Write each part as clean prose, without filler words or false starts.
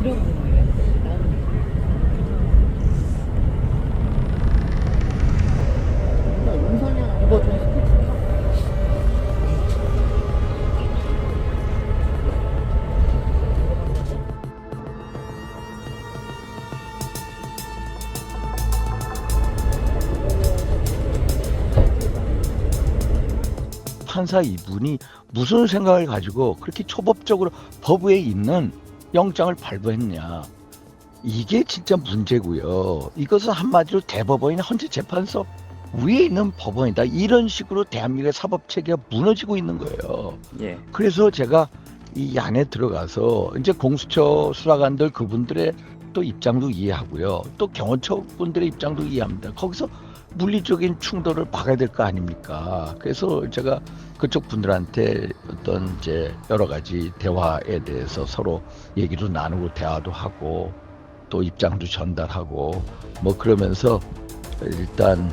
들어가는 거예요? 윤석열 후보 중에 스피치. 판사 이분이 무슨 생각을 가지고 그렇게 초법적으로 법에 있는 영장을 발부했냐. 이게 진짜 문제고요. 이것은 한마디로 대법원이 헌재재판소 위에 있는 법원이다. 이런 식으로 대한민국의 사법체계가 무너지고 있는 거예요. 예. 그래서 제가 이 안에 들어가서 이제 공수처 수사관들 그분들의 또 입장도 이해하고요. 또 경호처 분들의 입장도 이해합니다. 거기서 물리적인 충돌을 막아야 될 거 아닙니까? 그래서 제가 그쪽 분들한테 어떤 이제 여러 가지 대화에 대해서 서로 얘기도 나누고 대화도 하고 또 입장도 전달하고 뭐 그러면서 일단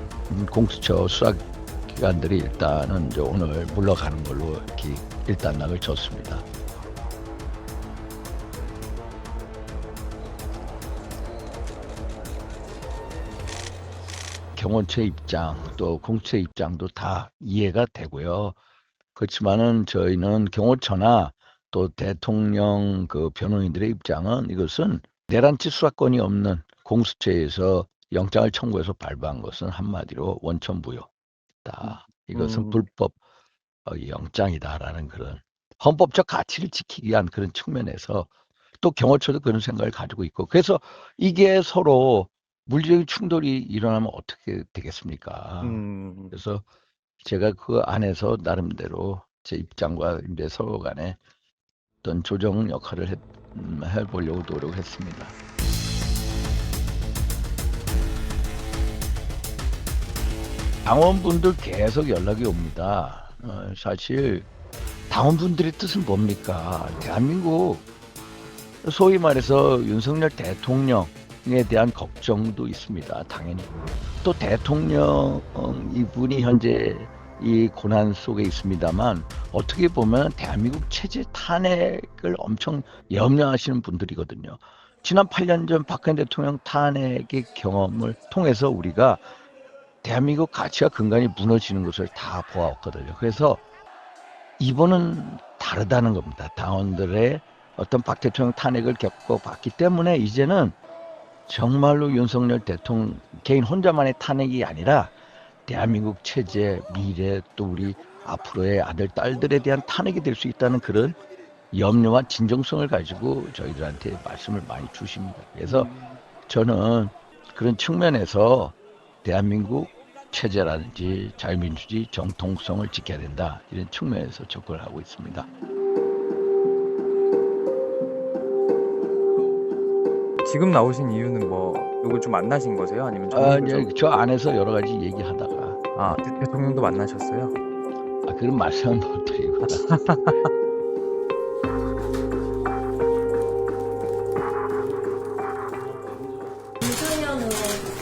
공수처 수사기관들이 일단은 이제 오늘 물러가는 걸로 이렇게 일단락을 줬습니다. 경호처 입장 또 공수처 입장도 다 이해가 되고요. 그렇지만은 저희는 경호처나 또 대통령 그 변호인들의 입장은 이것은 내란치 수사권이 없는 공수처에서 영장을 청구해서 발부한 것은 한마디로 원천무효다. 이것은 불법 영장이다라는 그런 헌법적 가치를 지키기 위한 그런 측면에서 또 경호처도 그런 생각을 가지고 있고 그래서 이게 서로 물리적인 충돌이 일어나면 어떻게 되겠습니까? 그래서 제가 그 안에서 나름대로 제 입장과 이제 서로 간에 어떤 조정 역할을 해보려고 노력했습니다. 당원분들 계속 연락이 옵니다. 사실 당원분들의 뜻은 뭡니까? 대한민국 소위 말해서 윤석열 대통령에 대한 걱정도 있습니다. 당연히. 또 대통령 이분이 현재 이 고난 속에 있습니다만 어떻게 보면 대한민국 체제 탄핵을 엄청 염려하시는 분들이거든요. 지난 8년 전 박근혜 대통령 탄핵의 경험을 통해서 우리가 대한민국 가치와 근간이 무너지는 것을 다 보아왔거든요. 그래서 이번은 다르다는 겁니다. 당원들의 어떤 박 대통령 탄핵을 겪어봤기 때문에 이제는 정말로 윤석열 대통령 개인 혼자만의 탄핵이 아니라 대한민국 체제, 미래 또 우리 앞으로의 아들, 딸들에 대한 탄핵이 될 수 있다는 그런 염려와 진정성을 가지고 저희들한테 말씀을 많이 주십니다. 그래서 저는 그런 측면에서 대한민국 체제라든지 자유민주주의 정통성을 지켜야 된다. 이런 측면에서 접근을 하고 있습니다. 지금 나오신 이유는 뭐 누구 좀 만나신 거세요? 아니면 이제 저 안에서 여러 가지 얘기하다가 대통령도 만나셨어요? 그런 말씀은 못 드리고 윤석열 의원,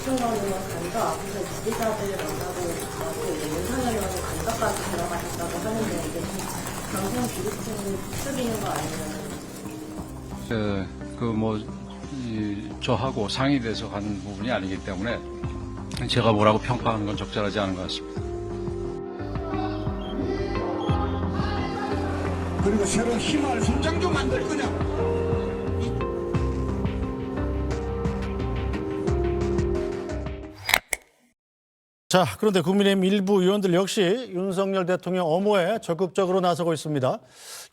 국정원 의원 간서 앞에서 지지자들 만나고 가고 이제 윤석열 의원이 간서까지 들어가셨다고 하는데 이게 좀 방송 비리층 부추기는 거 아니면? 저하고 상의돼서 가는 부분이 아니기 때문에 제가 뭐라고 평가하는 건 적절하지 않은 것 같습니다. 그리고 새로운 희망을 성장 좀 만들 거냐? 자, 그런데 국민의힘 일부 의원들 역시 윤석열 대통령 엄호에 적극적으로 나서고 있습니다.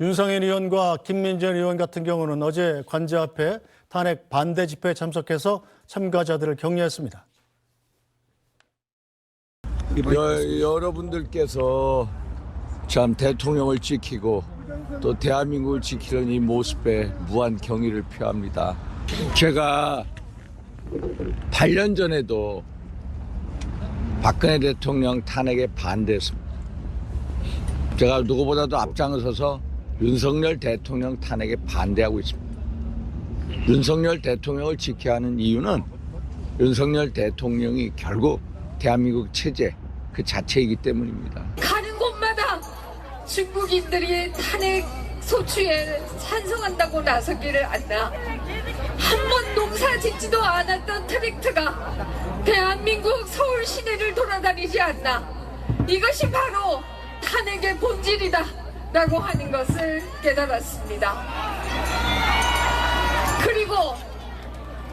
윤상현 의원과 김민재 의원 같은 경우는 어제 관저 앞에 탄핵 반대 집회에 참석해서 참가자들을 격려했습니다. 여러분들께서 참 대통령을 지키고 또 대한민국을 지키는 이 모습에 무한 경의를 표합니다. 제가 8년 전에도 박근혜 대통령 탄핵에 반대했습니다. 제가 누구보다도 앞장서서 윤석열 대통령 탄핵에 반대하고 있습니다. 윤석열 대통령을 지켜야 하는 이유는 윤석열 대통령이 결국 대한민국 체제 그 자체이기 때문입니다. 가는 곳마다 중국인들이 탄핵 소추에 찬성한다고 나서기를 않나. 한 번 농사 짓지도 않았던 트랙터가 대한민국 서울 시내를 돌아다니지 않나. 이것이 바로 탄핵의 본질이다 라고 하는 것을 깨달았습니다. 그리고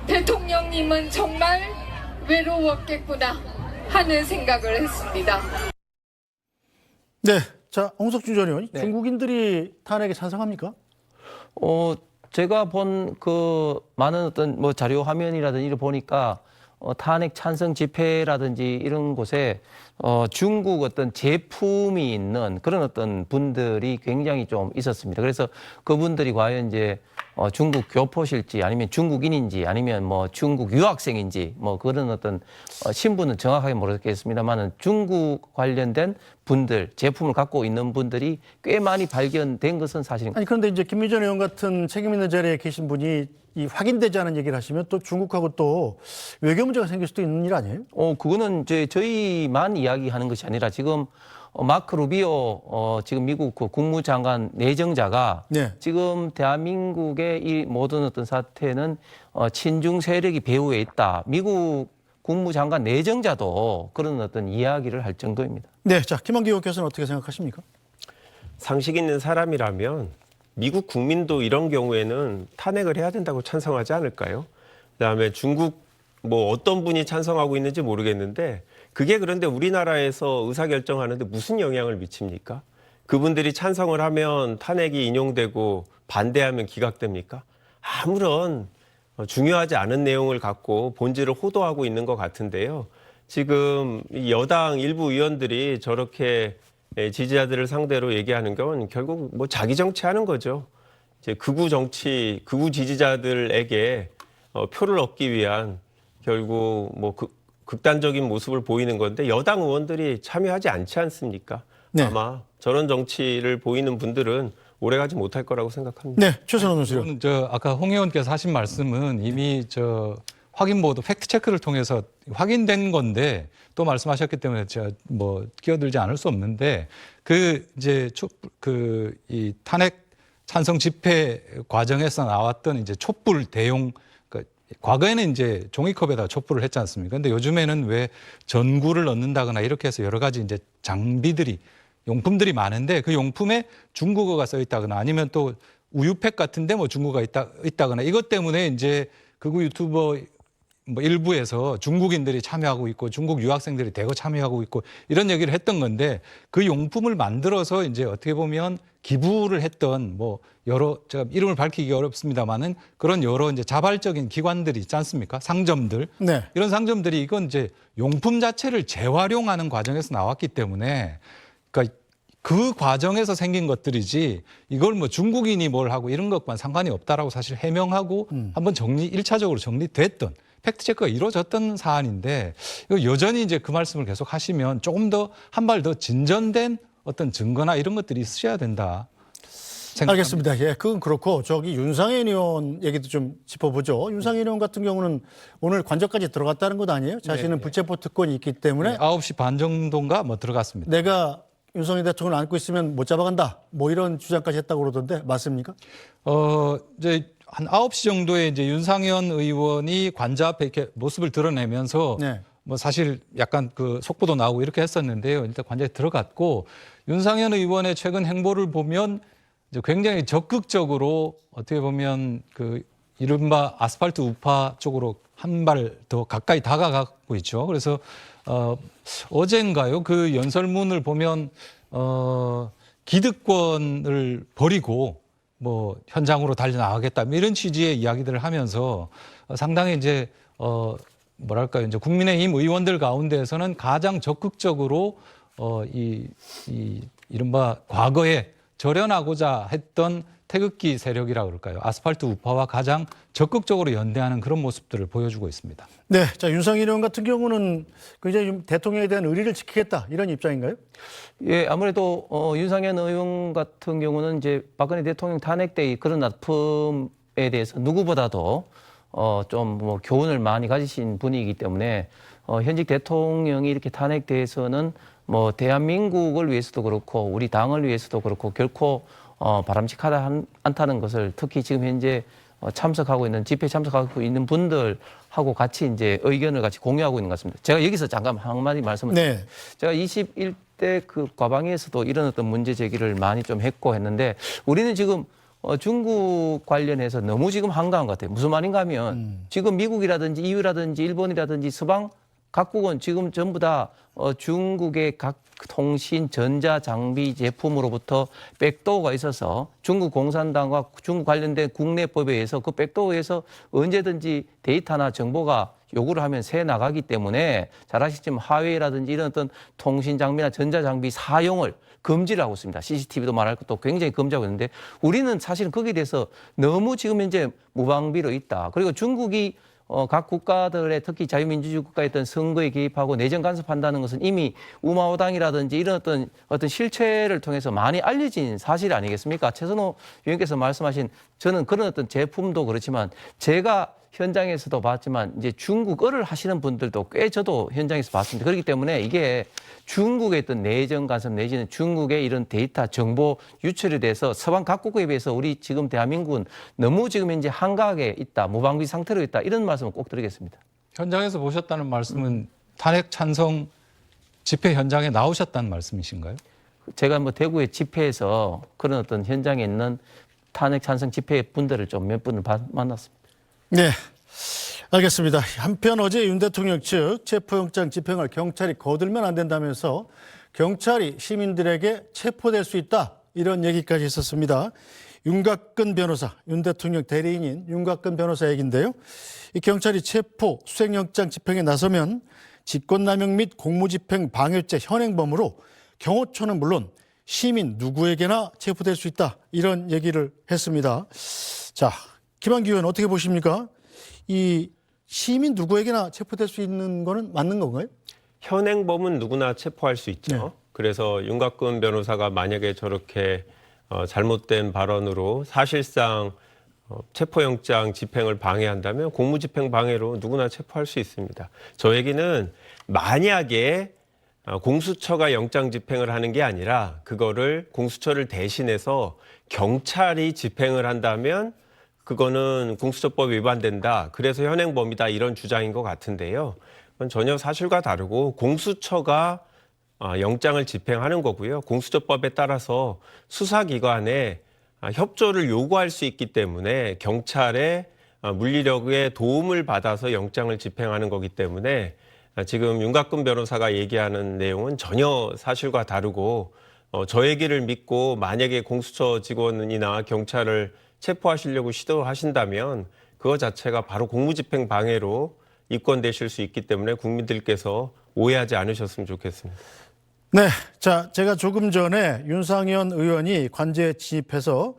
대통령님은 정말 외로웠겠구나 하는 생각을 했습니다. 네. 자, 홍석준 전 의원, 네. 중국인들이 탄핵에 찬성합니까? 제가 본 그 많은 어떤 뭐 자료 화면이라든지 이를 보니까 탄핵 찬성 집회라든지 이런 곳에 중국 어떤 제품이 있는 그런 어떤 분들이 굉장히 좀 있었습니다. 그래서 그분들이 과연 이제 중국 교포실지 아니면 중국인인지 아니면 뭐 중국 유학생인지 뭐 그런 어떤 신분은 정확하게 모르겠습니다만은 중국 관련된 분들, 제품을 갖고 있는 분들이 꽤 많이 발견된 것은 사실입니다. 아니, 그런데 이제 김민전 의원 같은 책임 있는 자리에 계신 분이 이 확인되지 않은 얘기를 하시면 또 중국하고 또 외교 문제가 생길 수도 있는 일 아니에요? 그거는 이제 저희만 이야기하는 것이 아니라 지금 마크 루비오 지금 미국 그 국무장관 내정자가 네. 지금 대한민국의 이 모든 어떤 사태는 친중 세력이 배후에 있다. 미국 국무장관 내정자도 그런 어떤 이야기를 할 정도입니다. 네. 자, 김한기 의원께서는 어떻게 생각하십니까? 상식 있는 사람이라면 미국 국민도 이런 경우에는 탄핵을 해야 된다고 찬성하지 않을까요? 그다음에 중국 뭐 어떤 분이 찬성하고 있는지 모르겠는데 그게 그런데 우리나라에서 의사결정하는데 무슨 영향을 미칩니까? 그분들이 찬성을 하면 탄핵이 인용되고 반대하면 기각됩니까? 아무런 중요하지 않은 내용을 갖고 본질을 호도하고 있는 것 같은데요. 지금 여당 일부 의원들이 저렇게 지지자들을 상대로 얘기하는 건 결국 뭐 자기 정치하는 거죠. 이제 극우 정치, 극우 지지자들에게 표를 얻기 위한 결국 뭐 극단적인 모습을 보이는 건데 여당 의원들이 참여하지 않지 않습니까? 네. 아마 저런 정치를 보이는 분들은 오래가지 못할 거라고 생각합니다. 네, 최선호 선수요. 저는 아까 홍 의원께서 하신 말씀은 이미 확인보도 팩트 체크를 통해서 확인된 건데 또 말씀하셨기 때문에 제가 뭐 끼어들지 않을 수 없는데 이 탄핵 찬성 집회 과정에서 나왔던 이제 촛불 대용 과거에는 이제 종이컵에다 촛불을 했지 않습니까? 근데 요즘에는 왜 전구를 넣는다거나 이렇게 해서 여러 가지 이제 용품들이 많은데 그 용품에 중국어가 써 있다거나 아니면 또 우유팩 같은데 뭐 중국어가 있다거나 이것 때문에 이제 극우 유튜버 뭐 일부에서 중국인들이 참여하고 있고 중국 유학생들이 대거 참여하고 있고 이런 얘기를 했던 건데 그 용품을 만들어서 이제 어떻게 보면 기부를 했던 뭐 제가 이름을 밝히기 어렵습니다만은 그런 여러 이제 자발적인 기관들이 있지 않습니까? 상점들. 네. 이런 상점들이 이건 이제 용품 자체를 재활용하는 과정에서 나왔기 때문에 그러니까 그 과정에서 생긴 것들이지 이걸 뭐 중국인이 뭘 하고 이런 것과는 상관이 없다라고 사실 해명하고 한번 1차적으로 정리됐던 팩트체크가 이루어졌던 사안인데 이거 여전히 이제 그 말씀을 계속 하시면 조금 더 한 발 더 진전된 어떤 증거나 이런 것들이 있으셔야 된다. 생각합니다. 알겠습니다. 예, 그건 그렇고 저기 윤상현 의원 얘기도 좀 짚어보죠. 윤상현 의원 같은 경우는 오늘 관저까지 들어갔다는 것 아니에요? 자신은 네. 불체포 특권이 있기 때문에 9시 반 정도인가 뭐 들어갔습니다. 내가 윤석열 대통령을 안고 있으면 못 잡아간다. 뭐 이런 주장까지 했다고 그러던데 맞습니까? 이제 한 9시 정도에 이제 윤상현 의원이 관저 앞에 이렇게 모습을 드러내면서 네. 뭐 사실 약간 그 속보도 나오고 이렇게 했었는데요. 일단 관저에 들어갔고 윤상현 의원의 최근 행보를 보면 이제 굉장히 적극적으로 어떻게 보면 그 이른바 아스팔트 우파 쪽으로 한 발 더 가까이 다가가고 있죠. 그래서 어젠가요? 그 연설문을 보면 기득권을 버리고 뭐 현장으로 달려나가겠다 이런 취지의 이야기들을 하면서 상당히 이제 뭐랄까요? 이제 국민의힘 의원들 가운데에서는 가장 적극적으로 이른바 과거에 절연하고자 했던 태극기 세력이라 그럴까요? 아스팔트 우파와 가장 적극적으로 연대하는 그런 모습들을 보여주고 있습니다. 네, 자 윤상현 의원 같은 경우는 굉장히 좀 대통령에 대한 의리를 지키겠다 이런 입장인가요? 예, 아무래도 윤상현 의원 같은 경우는 이제 박근혜 대통령 탄핵 때 그런 아픔에 대해서 누구보다도 좀 뭐 교훈을 많이 가지신 분이기 때문에 현직 대통령이 이렇게 탄핵돼서는 뭐 대한민국을 위해서도 그렇고 우리 당을 위해서도 그렇고 결코 바람직하다 않다는 것을 특히 지금 현재 참석하고 있는 집회 참석하고 있는 분들하고 같이 이제 의견을 같이 공유하고 있는 것 같습니다. 제가 여기서 잠깐 한마디 말씀을 드립니다. 제가 21대 그 과방위에서도 이런 어떤 문제 제기를 많이 좀 했고 했는데 우리는 지금 중국 관련해서 너무 지금 한가한 것 같아요. 무슨 말인가 하면 지금 미국이라든지 EU라든지 일본이라든지 서방 각국은 지금 전부 다 중국의 각 통신 전자 장비 제품으로부터 백도어가 있어서 중국 공산당과 중국 관련된 국내법에 의해서 그 백도어에서 언제든지 데이터나 정보가 요구를 하면 새 나가기 때문에 잘 아시지만 화웨이라든지 이런 어떤 통신 장비나 전자 장비 사용을 금지를 하고 있습니다. CCTV도 말할 것도 굉장히 금지하고 있는데 우리는 사실은 거기에 대해서 너무 지금 현재 무방비로 있다. 그리고 중국이 각 국가들의 특히 자유민주주의 국가의 어떤 선거에 개입하고 내정 간섭한다는 것은 이미 우마오당이라든지 이런 어떤 실체를 통해서 많이 알려진 사실 아니겠습니까? 최선호 의원께서 말씀하신 저는 그런 어떤 제품도 그렇지만 제가 현장에서도 봤지만 이제 중국어를 하시는 분들도 꽤 저도 현장에서 봤습니다. 그렇기 때문에 이게 중국의 어떤 내정 간섭 내지는 중국의 이런 데이터 정보 유출에 대해서 서방 각국에 비해서 우리 지금 대한민국은 너무 지금 현재 한가하게 있다, 무방비 상태로 있다 이런 말씀을 꼭 드리겠습니다. 현장에서 보셨다는 말씀은 탄핵 찬성 집회 현장에 나오셨다는 말씀이신가요? 제가 뭐 대구의 집회에서 그런 어떤 현장에 있는 탄핵 찬성 집회 분들을 좀 몇 분을 만났습니다. 네, 알겠습니다. 한편 어제 윤 대통령 측 체포영장 집행을 경찰이 거들면 안 된다면서 경찰이 시민들에게 체포될 수 있다 이런 얘기까지 있었습니다. 윤곽근 변호사, 윤 대통령 대리인인 윤곽근 변호사 얘기인데요. 이 경찰이 체포, 수색영장 집행에 나서면 직권남용 및 공무집행 방해죄 현행범으로 경호처는 물론 시민 누구에게나 체포될 수 있다 이런 얘기를 했습니다. 자, 김한기 의원 어떻게 보십니까? 이 시민 누구에게나 체포될 수 있는 거는 맞는 건가요? 현행범은 누구나 체포할 수 있죠. 네. 그래서 윤곽근 변호사가 만약에 저렇게 잘못된 발언으로 사실상 체포영장 집행을 방해한다면 공무집행 방해로 누구나 체포할 수 있습니다. 저 얘기는 만약에 공수처가 영장 집행을 하는 게 아니라 그거를 공수처를 대신해서 경찰이 집행을 한다면 그거는 공수처법 위반된다. 그래서 현행범이다. 이런 주장인 것 같은데요. 그건 전혀 사실과 다르고 공수처가 영장을 집행하는 거고요. 공수처법에 따라서 수사기관에 협조를 요구할 수 있기 때문에 경찰의 물리력의 도움을 받아서 영장을 집행하는 거기 때문에 지금 윤곽근 변호사가 얘기하는 내용은 전혀 사실과 다르고 저 얘기를 믿고 만약에 공수처 직원이나 경찰을 체포하시려고 시도하신다면 그거 자체가 바로 공무집행 방해로 입건되실 수 있기 때문에 국민들께서 오해하지 않으셨으면 좋겠습니다. 네, 자, 제가 조금 전에 윤상현 의원이 관저에 진입해서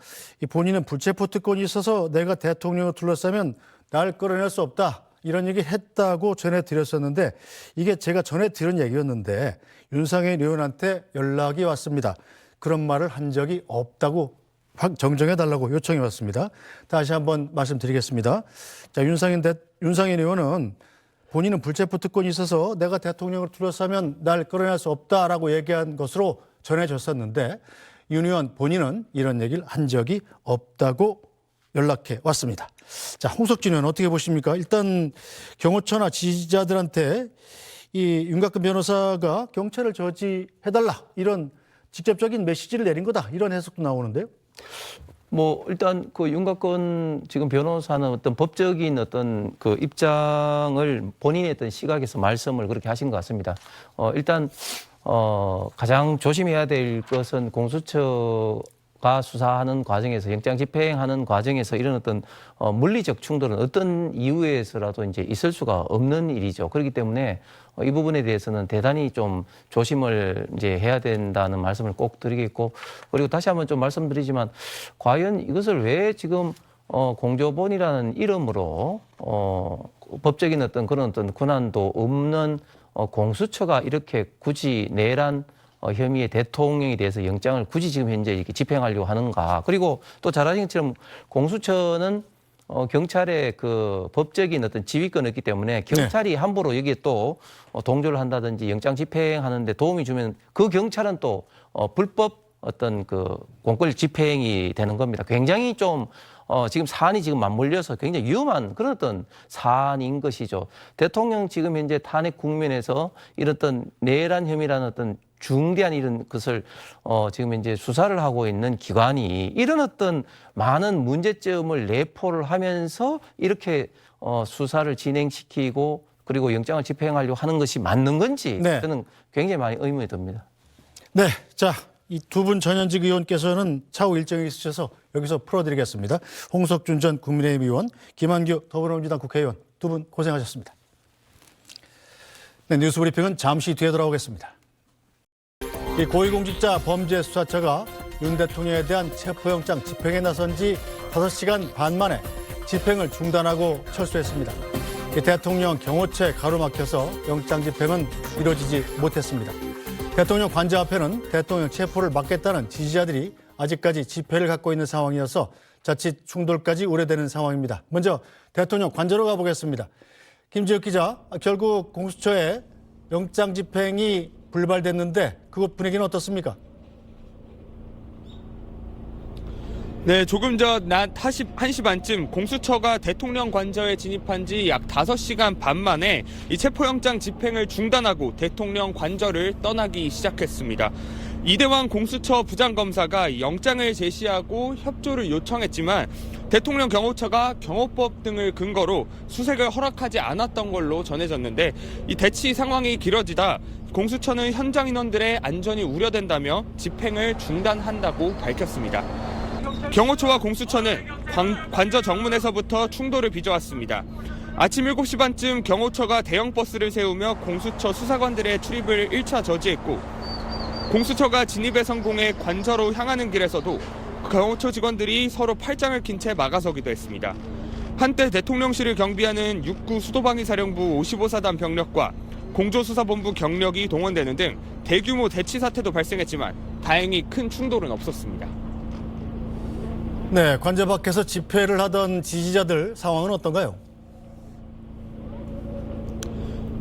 본인은 불체포 특권이 있어서 내가 대통령을 둘러싸면 날 끌어낼 수 없다 이런 얘기 했다고 전해드렸었는데 이게 제가 전에 들은 얘기였는데 윤상현 의원한테 연락이 왔습니다. 그런 말을 한 적이 없다고 정정해달라고 요청이 왔습니다. 다시 한번 말씀드리겠습니다. 자, 윤상현 의원은 본인은 불체포 특권이 있어서 내가 대통령을 둘러싸면 날 끌어낼 수 없다라고 얘기한 것으로 전해졌었는데 윤 의원 본인은 이런 얘기를 한 적이 없다고 연락해 왔습니다. 자, 홍석진 의원 어떻게 보십니까? 일단 경호처나 지지자들한테 이 윤곽근 변호사가 경찰을 저지해달라 이런 직접적인 메시지를 내린 거다 이런 해석도 나오는데요. 뭐 일단 그 윤곽근 지금 변호사는 어떤 법적인 어떤 그 입장을 본인의 어떤 시각에서 말씀을 그렇게 하신 것 같습니다. 일단 가장 조심해야 될 것은 공수처가 수사하는 과정에서 영장 집행하는 과정에서 이런 어떤 물리적 충돌은 어떤 이유에서라도 이제 있을 수가 없는 일이죠. 그렇기 때문에 이 부분에 대해서는 대단히 좀 조심을 이제 해야 된다는 말씀을 꼭 드리겠고, 그리고 다시 한번 좀 말씀드리지만 과연 이것을 왜 지금 공조본이라는 이름으로 법적인 어떤 그런 어떤 권한도 없는 공수처가 이렇게 굳이 내란 혐의의 대통령에 대해서 영장을 굳이 지금 현재 이렇게 집행하려고 하는가. 그리고 또 잘 아시는 것처럼 공수처는 경찰의 그 법적인 어떤 지휘권이 있기 때문에 경찰이 함부로 여기에 또 동조를 한다든지 영장 집행하는데 도움이 주면 그 경찰은 또 불법 어떤 그 공권 집행이 되는 겁니다. 굉장히 좀 지금 사안이 지금 맞물려서 굉장히 위험한 그런 어떤 사안인 것이죠. 대통령 지금 현재 탄핵 국면에서 이런 어떤 내란 혐의라는 어떤 중대한 이런 것을 지금 이제 수사를 하고 있는 기관이 이런 어떤 많은 문제점을 내포를 하면서 이렇게 수사를 진행시키고 그리고 영장을 집행하려고 하는 것이 맞는 건지 네. 저는 굉장히 많이 의문이 듭니다. 네, 자, 이 두 분 전현직 의원께서는 차후 일정이 있으셔서 여기서 풀어드리겠습니다. 홍석준 전 국민의힘 의원, 김한규 더불어민주당 국회의원 두 분 고생하셨습니다. 네, 뉴스브리핑은 잠시 뒤에 돌아오겠습니다. 이 고위공직자 범죄수사처가 윤 대통령에 대한 체포영장 집행에 나선 지 5시간 반 만에 집행을 중단하고 철수했습니다. 이 대통령 경호처에 가로막혀서 영장 집행은 이루어지지 못했습니다. 대통령 관저 앞에는 대통령 체포를 막겠다는 지지자들이 아직까지 집회를 갖고 있는 상황이어서 자칫 충돌까지 우려되는 상황입니다. 먼저 대통령 관저로 가보겠습니다. 김지혁 기자, 결국 공수처에 영장 집행이 불발됐는데 그곳 분위기는 어떻습니까? 네, 조금 전 낮 1시 반쯤 공수처가 대통령 관저에 진입한 지 약 5시간 반 만에 이 체포영장 집행을 중단하고 대통령 관저를 떠나기 시작했습니다. 이대왕 공수처 부장검사가 영장을 제시하고 협조를 요청했지만 대통령 경호처가 경호법 등을 근거로 수색을 허락하지 않았던 걸로 전해졌는데 이 대치 상황이 길어지다 공수처는 현장 인원들의 안전이 우려된다며 집행을 중단한다고 밝혔습니다. 경호처와 공수처는 관저 정문에서부터 충돌을 빚어왔습니다. 아침 7시 반쯤 경호처가 대형 버스를 세우며 공수처 수사관들의 출입을 1차 저지했고 공수처가 진입에 성공해 관저로 향하는 길에서도 경호처 직원들이 서로 팔짱을 낀 채 막아서기도 했습니다. 한때 대통령실을 경비하는 6구 수도방위사령부 55사단 병력과 공조수사본부 경력이 동원되는 등 대규모 대치 사태도 발생했지만 다행히 큰 충돌은 없었습니다. 네, 관저 밖에서 집회를 하던 지지자들 상황은 어떤가요?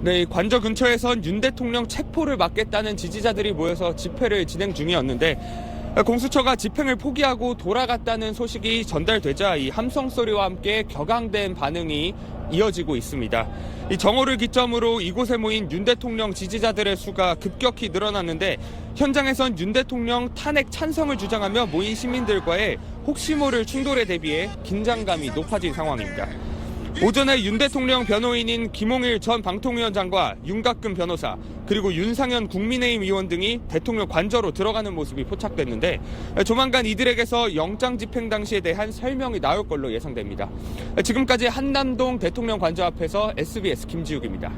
네, 관저 근처에선 윤 대통령 체포를 막겠다는 지지자들이 모여서 집회를 진행 중이었는데 공수처가 집행을 포기하고 돌아갔다는 소식이 전달되자 이 함성 소리와 함께 격앙된 반응이 이어지고 있습니다. 이 정오를 기점으로 이곳에 모인 윤 대통령 지지자들의 수가 급격히 늘어났는데 현장에선 윤 대통령 탄핵 찬성을 주장하며 모인 시민들과의 혹시 모를 충돌에 대비해 긴장감이 높아진 상황입니다. 오전에 윤 대통령 변호인인 김홍일 전 방통위원장과 윤곽근 변호사 그리고 윤상현 국민의힘 의원 등이 대통령 관저로 들어가는 모습이 포착됐는데 조만간 이들에게서 영장 집행 당시에 대한 설명이 나올 걸로 예상됩니다. 지금까지 한남동 대통령 관저 앞에서 SBS 김지욱입니다.